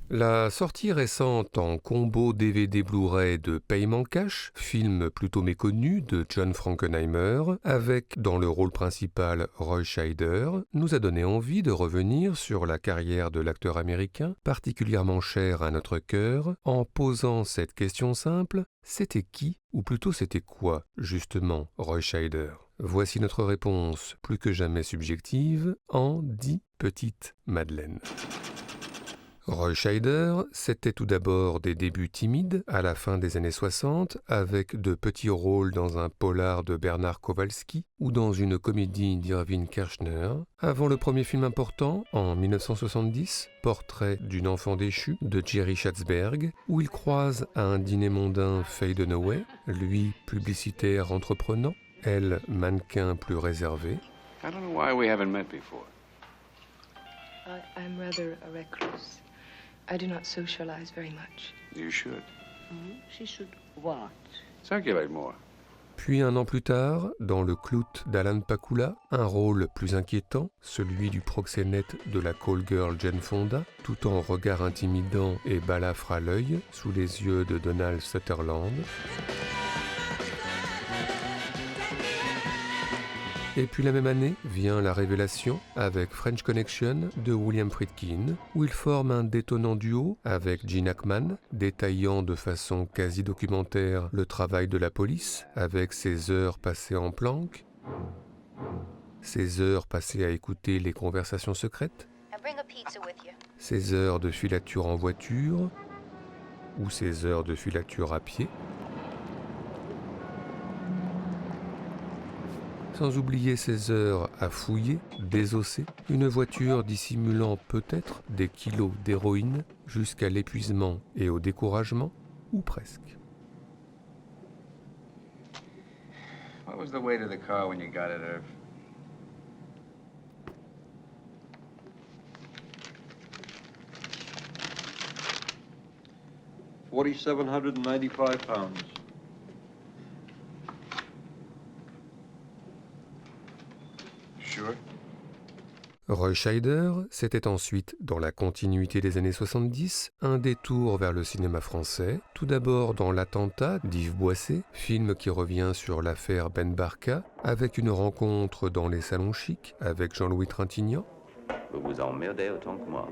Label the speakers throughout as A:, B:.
A: La sortie récente en combo DVD Blu-ray de Paiement Cash, film plutôt méconnu de John Frankenheimer, avec dans le rôle principal Roy Scheider, nous a donné envie de revenir sur la carrière de l'acteur américain, particulièrement cher à notre cœur, en posant cette question simple: c'était qui, ou plutôt c'était quoi, justement, Roy Scheider? Voici notre réponse, plus que jamais subjective, en 10 petites madeleines. Roy Scheider, c'était tout d'abord des débuts timides à la fin des années 60 avec de petits rôles dans un polar de Bernard Kowalski ou dans une comédie d'Irving Kershner, avant le premier film important, en 1970, Portrait d'une enfant déchue de Jerry Schatzberg, où il croise à un dîner mondain Faye Dunaway, lui publicitaire entreprenant, elle mannequin plus réservé.
B: I don't know why we haven't met before.
C: I'm rather a recluse. I do not socialize very much.
B: You should.
D: She should what?
B: Circulate more.
A: Puis un an plus tard, dans Le Clout d'Alan Pakula, un rôle plus inquiétant, celui du proxénète de la call girl Jane Fonda, tout en regard intimidant et balafre à l'œil, sous les yeux de Donald Sutherland. Et puis la même année vient la révélation avec French Connection de William Friedkin, où il forme un détonnant duo avec Gene Hackman, détaillant de façon quasi documentaire le travail de la police avec ses heures passées en planque, ses heures passées à écouter les conversations secrètes, ses heures de filature en voiture ou ses heures de filature à pied. Sans oublier ces heures à fouiller, désosser, une voiture dissimulant peut-être des kilos d'héroïne jusqu'à l'épuisement et au découragement, ou presque.
B: What was the weight of the car when you got it, Irv?
E: £4,795.
B: Sure.
A: Roy Scheider, c'était ensuite, dans la continuité des années 70, un détour vers le cinéma français, tout d'abord dans L'Attentat d'Yves Boisset, film qui revient sur l'affaire Ben Barka, avec une rencontre dans les salons chics avec Jean-Louis Trintignant.
F: Vous vous emmerdez autant que moi.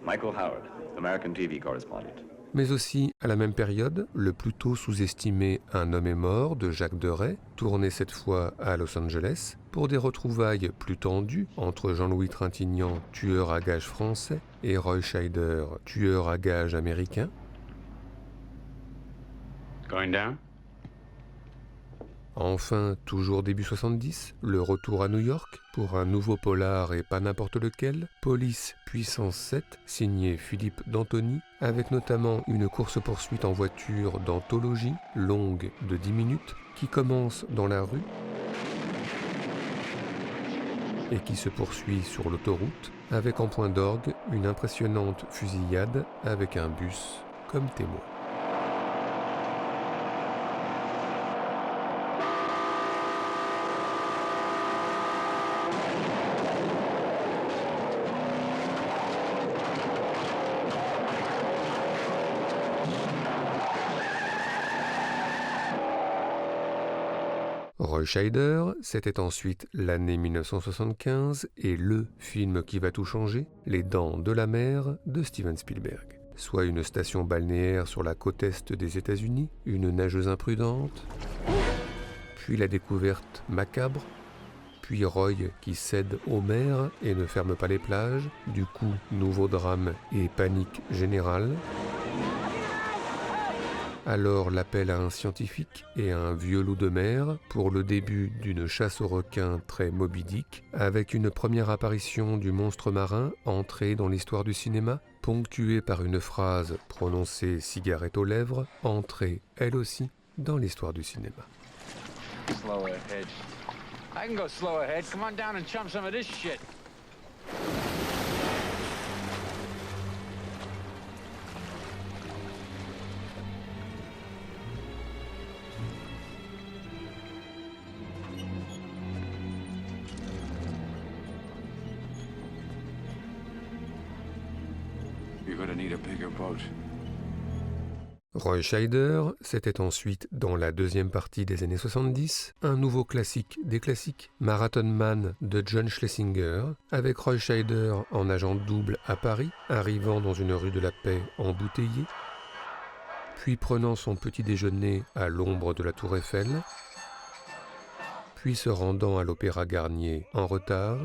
F: Michael Howard, American TV correspondent.
A: Mais aussi, à la même période, le plutôt sous-estimé Un homme est mort de Jacques Deray, tourné cette fois à Los Angeles, pour des retrouvailles plus tendues entre Jean-Louis Trintignant, tueur à gages français, et Roy Scheider, tueur à gages américain.
B: Going down?
A: Enfin, toujours début 70, le retour à New York pour un nouveau polar et pas n'importe lequel, Police Puissance 7, signé Philippe d'Antoni, avec notamment une course-poursuite en voiture d'anthologie, longue de 10 minutes, qui commence dans la rue et qui se poursuit sur l'autoroute, avec en point d'orgue une impressionnante fusillade avec un bus comme témoin. Roy Scheider, c'était ensuite l'année 1975 et le film qui va tout changer, Les Dents de la Mer de Steven Spielberg. Soit une station balnéaire sur la côte est des États-Unis, une nageuse imprudente, puis la découverte macabre, puis Roy qui cède aux mers et ne ferme pas les plages, du coup nouveau drame et panique générale. Alors l'appel à un scientifique et à un vieux loup de mer pour le début d'une chasse aux requins très Moby Dick, avec une première apparition du monstre marin entré dans l'histoire du cinéma, ponctuée par une phrase prononcée cigarette aux lèvres, entrée elle aussi dans l'histoire du cinéma.
B: Slow ahead. I can go slow ahead. Come on down and chump some of this shit. You're gonna need a bigger boat.
A: Roy Scheider, c'était ensuite, dans la deuxième partie des années 70, un nouveau classique des classiques, Marathon Man de John Schlesinger, avec Roy Scheider en agent double à Paris, arrivant dans une rue de la Paix embouteillée, puis prenant son petit déjeuner à l'ombre de la Tour Eiffel, puis se rendant à l'Opéra Garnier en retard,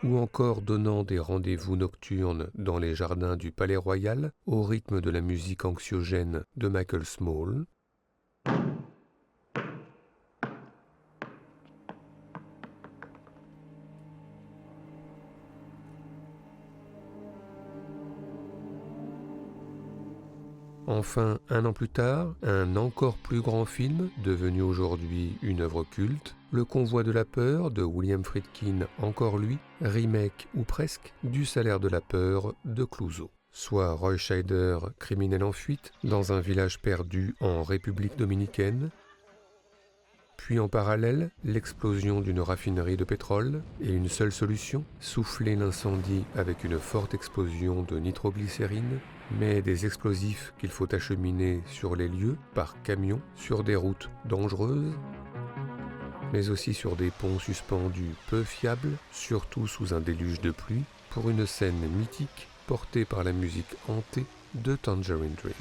A: ou encore donnant des rendez-vous nocturnes dans les jardins du Palais Royal au rythme de la musique anxiogène de Michael Small. Enfin, un an plus tard, un encore plus grand film, devenu aujourd'hui une œuvre culte, Le Convoi de la peur de William Friedkin, encore lui, remake ou presque du Salaire de la peur de Clouzot. Soit Roy Scheider, criminel en fuite, dans un village perdu en République dominicaine, puis en parallèle, l'explosion d'une raffinerie de pétrole, et une seule solution, souffler l'incendie avec une forte explosion de nitroglycérine, mais des explosifs qu'il faut acheminer sur les lieux, par camion, sur des routes dangereuses, mais aussi sur des ponts suspendus peu fiables, surtout sous un déluge de pluie, pour une scène mythique portée par la musique hantée de Tangerine Dream.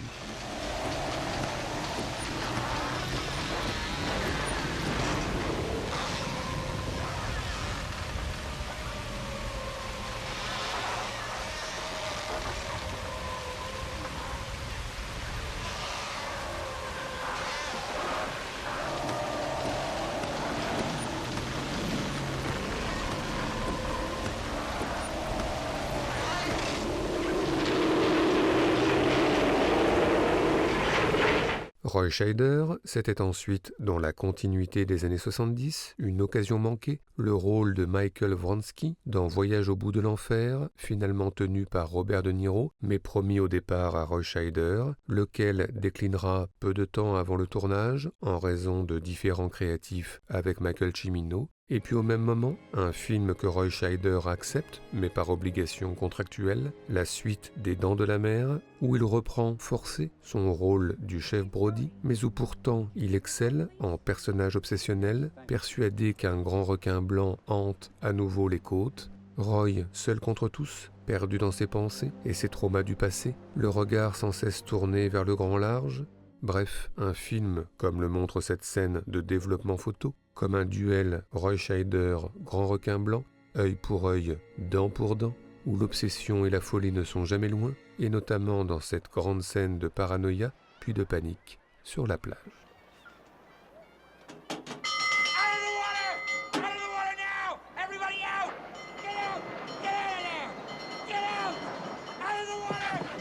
A: Roy Scheider, c'était ensuite, dans la continuité des années 70, une occasion manquée, le rôle de Michael Vronsky dans Voyage au bout de l'enfer, finalement tenu par Robert De Niro, mais promis au départ à Roy Scheider, lequel déclinera peu de temps avant le tournage, en raison de différends créatifs avec Michael Cimino. Et puis au même moment, un film que Roy Scheider accepte, mais par obligation contractuelle, la suite des Dents de la Mer, où il reprend forcé son rôle du chef Brody, mais où pourtant il excelle en personnage obsessionnel, persuadé qu'un grand requin blanc hante à nouveau les côtes. Roy, seul contre tous, perdu dans ses pensées et ses traumas du passé, le regard sans cesse tourné vers le grand large. Bref, un film, comme le montre cette scène de développement photo, comme un duel Roy Scheider, grand requin blanc, œil pour œil, dent pour dent, où l'obsession et la folie ne sont jamais loin, et notamment dans cette grande scène de paranoïa, puis de panique, sur la plage.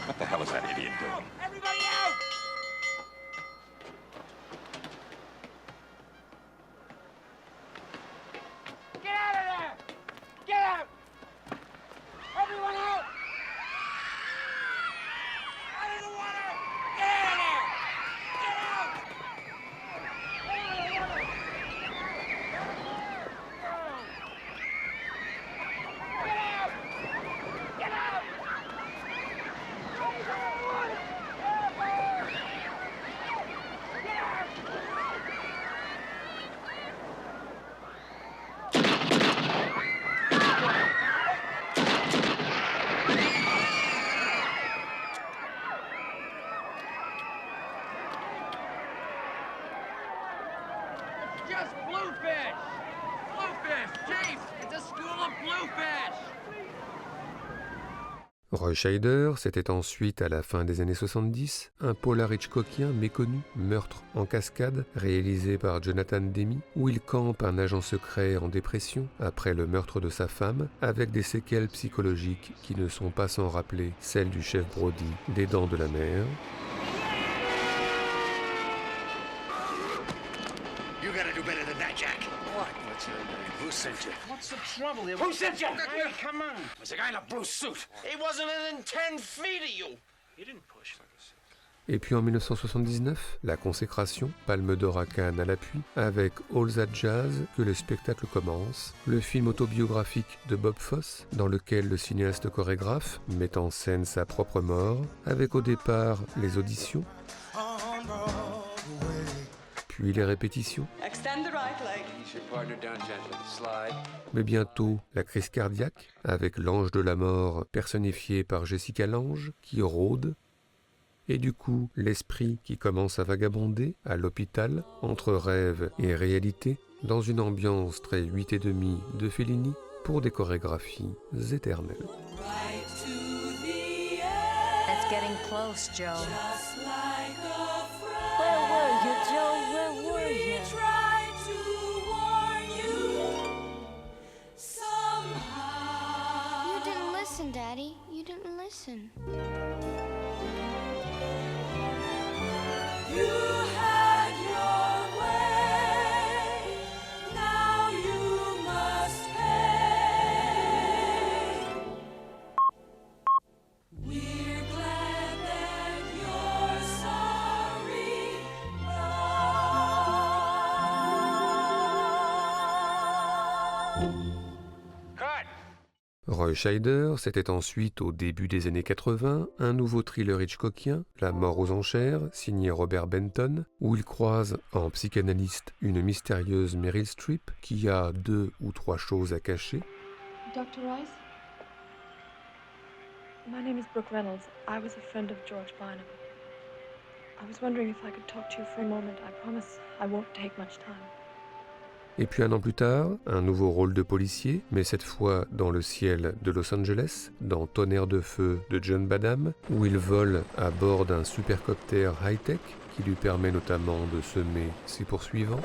F: What the hell is that idiot doing?
E: Everybody out! Get out of there! Get out! Everyone out! Out of the water! Get out of there! Get out! Get out of the water! Get out! Get out!
B: Just bluefish! Bluefish! Chief! It's a school of bluefish!
A: Roy Scheider, c'était ensuite, à la fin des années 70, un polar hitchcockien méconnu, Meurtre en cascade, réalisé par Jonathan Demme, où il campe un agent secret en dépression après le meurtre de sa femme, avec des séquelles psychologiques qui ne sont pas sans rappeler celles du chef Brody des Dents de la Mer.
G: You gotta do better than that, Jack.
E: What? What's your name?
G: Who sent you?
E: What's the trouble here?
G: Who sent you?
E: Hey, come on.
G: There's a guy in a blue suit.
E: He wasn't within 10 feet of you.
G: You didn't push like a suit.
A: Et puis en 1979, la consécration, Palme d'Or à Cannes à l'appui, avec All That Jazz, que le spectacle commence, le film autobiographique de Bob Fosse, dans lequel le cinéaste chorégraphe met en scène sa propre mort, avec au départ les auditions, puis les répétitions, mais bientôt la crise cardiaque, avec l'ange de la mort personnifié par Jessica Lange, qui rôde, et du coup l'esprit qui commence à vagabonder à l'hôpital, entre rêve et réalité, dans une ambiance très 8,5 de Fellini, pour des chorégraphies éternelles.
H: It's getting close, Joe.
I: Where were you, Joe? Where were you?
J: You didn't listen, Daddy. You didn't listen.
I: You had your way. Now you must pay. We're glad that you're sorry now.
E: Cut!
A: Roy Scheider, c'était ensuite, au début des années 80, un nouveau thriller hitchcockien, La mort aux enchères, signé Robert Benton, où il croise en psychanalyste une mystérieuse Meryl Streep qui a 2 ou 3 choses à cacher.
C: Dr. Rice? My name is Brooke Reynolds. I was a friend of George Barnum. I was wondering if I could talk to you for a moment. I promise I won't take much time.
A: Et puis un an plus tard, un nouveau rôle de policier, mais cette fois dans le ciel de Los Angeles, dans Tonnerre de feu de John Badham, où il vole à bord d'un supercopter high-tech qui lui permet notamment de semer ses poursuivants.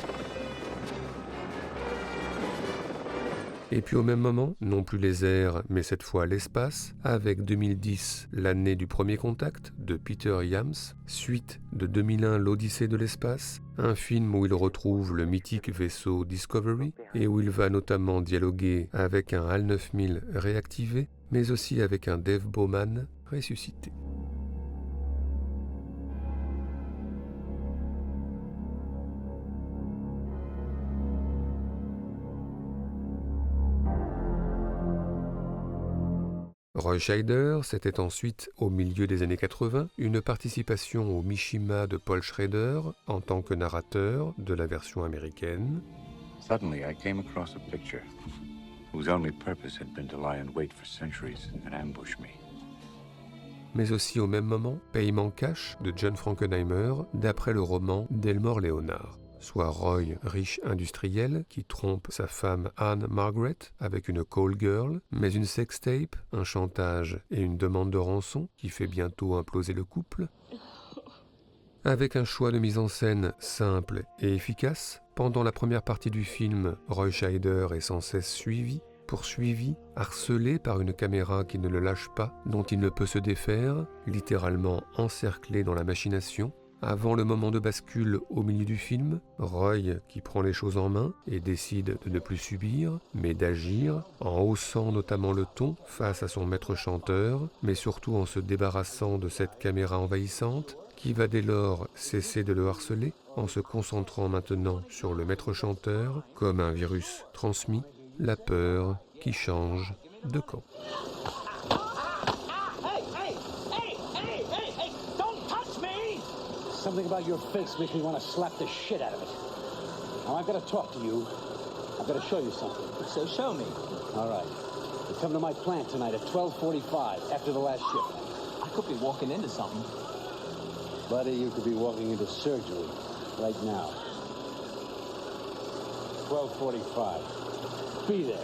A: Et puis au même moment, non plus les airs, mais cette fois l'espace, avec 2010, l'année du premier contact de Peter Iams, suite de 2001, l'Odyssée de l'espace, un film où il retrouve le mythique vaisseau Discovery et où il va notamment dialoguer avec un HAL 9000 réactivé, mais aussi avec un Dave Bowman ressuscité. Roy Scheider, c'était ensuite, au milieu des années 80, une participation au Mishima de Paul Schrader en tant que narrateur de la version américaine.
F: Suddenly, I came across a picture whose only purpose had been to lie in wait for centuries and ambush me.
A: Mais aussi au même moment, Paiement cash de John Frankenheimer, d'après le roman d'Elmore Leonard. Soit Roy, riche industriel, qui trompe sa femme Anne Margaret avec une call girl, mais une sextape, un chantage et une demande de rançon qui fait bientôt imploser le couple. Avec un choix de mise en scène simple et efficace, pendant la première partie du film, Roy Scheider est sans cesse suivi, poursuivi, harcelé par une caméra qui ne le lâche pas, dont il ne peut se défaire, littéralement encerclé dans la machination. Avant le moment de bascule au milieu du film, Roy qui prend les choses en main et décide de ne plus subir, mais d'agir, en haussant notamment le ton face à son maître chanteur, mais surtout en se débarrassant de cette caméra envahissante, qui va dès lors cesser de le harceler, en se concentrant maintenant sur le maître chanteur, comme un virus transmis, la peur qui change de camp.
G: Something about your face makes me want to slap the shit out of it. Now I've got to talk to you. I've got to show you something. So show me. All right. You come to my plant tonight at 12:45 after the last shift.
B: I could be walking into something.
G: Buddy, you could be walking into surgery right now. 12:45. Be there.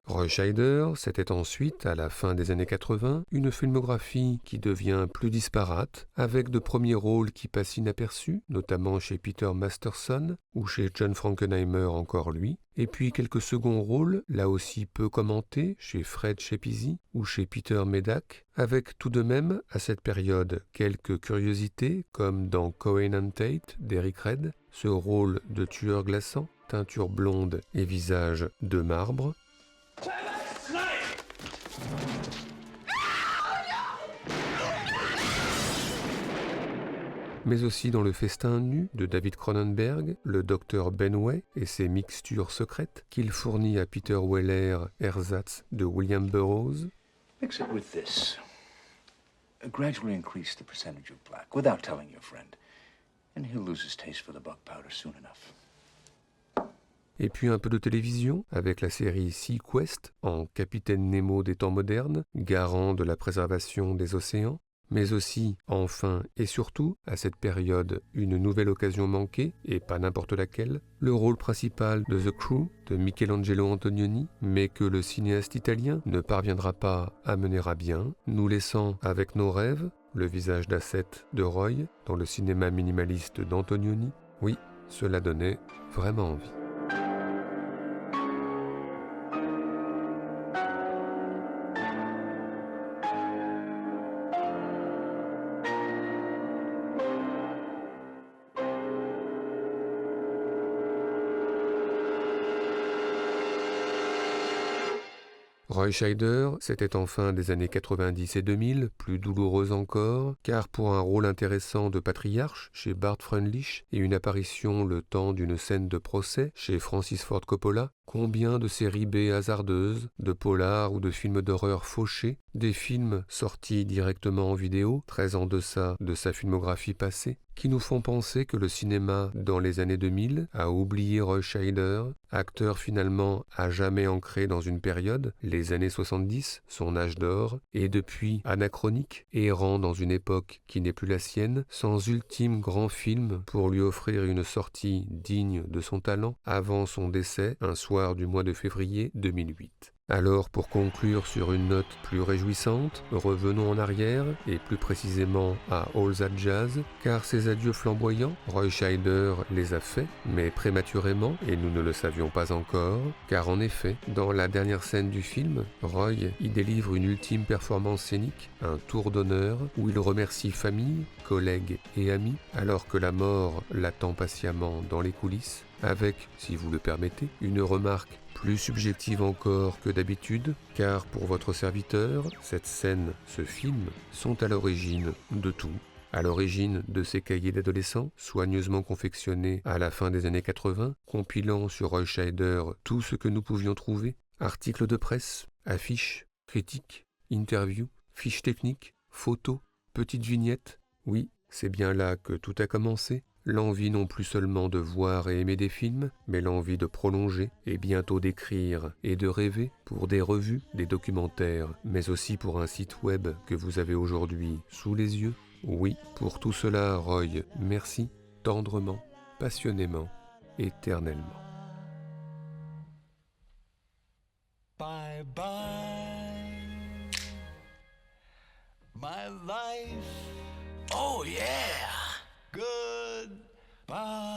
A: Roy Scheider, c'était ensuite, à la fin des années 80, une filmographie qui devient plus disparate, avec de premiers rôles qui passent inaperçus, notamment chez Peter Masterson ou chez John Frankenheimer encore lui, et puis quelques seconds rôles, là aussi peu commentés, chez Fred Schepisi ou chez Peter Medak, avec tout de même, à cette période, quelques curiosités, comme dans Cohen and Tate d'Eric Red, ce rôle de tueur glaçant, teinture blonde et visage de marbre. mais aussi dans Le Festin nu de David Cronenberg, le docteur Benway et ses mixtures secrètes qu'il fournit à Peter Weller, ersatz de William Burroughs.
F: Mix it with this. Gradually increase the percentage of black without telling your friend. And he'll lose his taste for the buck powder soon enough.
A: Et puis un peu de télévision avec la série SeaQuest en Capitaine Nemo des temps modernes, garant de la préservation des océans, mais aussi, enfin et surtout, à cette période, une nouvelle occasion manquée, et pas n'importe laquelle, le rôle principal de The Crew de Michelangelo Antonioni, mais que le cinéaste italien ne parviendra pas à mener à bien, nous laissant avec nos rêves, le visage d'Asset de Roy, dans le cinéma minimaliste d'Antonioni. Oui, cela donnait vraiment envie. Roy Scheider, c'était enfin des années 90 et 2000, plus douloureuse encore, car pour un rôle intéressant de patriarche chez Bart Freundlich et une apparition le temps d'une scène de procès chez Francis Ford Coppola, combien de séries B hasardeuses, de polars ou de films d'horreur fauchés, des films sortis directement en vidéo, très en deçà de sa filmographie passée, qui nous font penser que le cinéma, dans les années 2000, a oublié Roy Scheider, acteur finalement à jamais ancré dans une période, les années 70, son âge d'or, et depuis anachronique, errant dans une époque qui n'est plus la sienne, sans ultime grand film pour lui offrir une sortie digne de son talent avant son décès, un soir du mois de février 2008. Alors, pour conclure sur une note plus réjouissante, revenons en arrière, et plus précisément à All That Jazz, car ces adieux flamboyants, Roy Scheider les a faits, mais prématurément, et nous ne le savions pas encore, car en effet, dans la dernière scène du film, Roy y délivre une ultime performance scénique, un tour d'honneur, où il remercie famille, collègues et amis, alors que la mort l'attend patiemment dans les coulisses, avec, si vous le permettez, une remarque plus subjective encore que d'habitude, car pour votre serviteur, cette scène, ce film, sont à l'origine de tout. À l'origine de ces cahiers d'adolescents, soigneusement confectionnés à la fin des années 80, compilant sur Roy Scheider tout ce que nous pouvions trouver, articles de presse, affiches, critiques, interviews, fiches techniques, photos, petites vignettes. Oui, c'est bien là que tout a commencé. L'envie non plus seulement de voir et aimer des films, mais l'envie de prolonger et bientôt d'écrire et de rêver pour des revues, des documentaires, mais aussi pour un site web que vous avez aujourd'hui sous les yeux. Oui, pour tout cela, Roy, merci, tendrement, passionnément, éternellement.
I: Bye bye, my life. Oh yeah. Goodbye.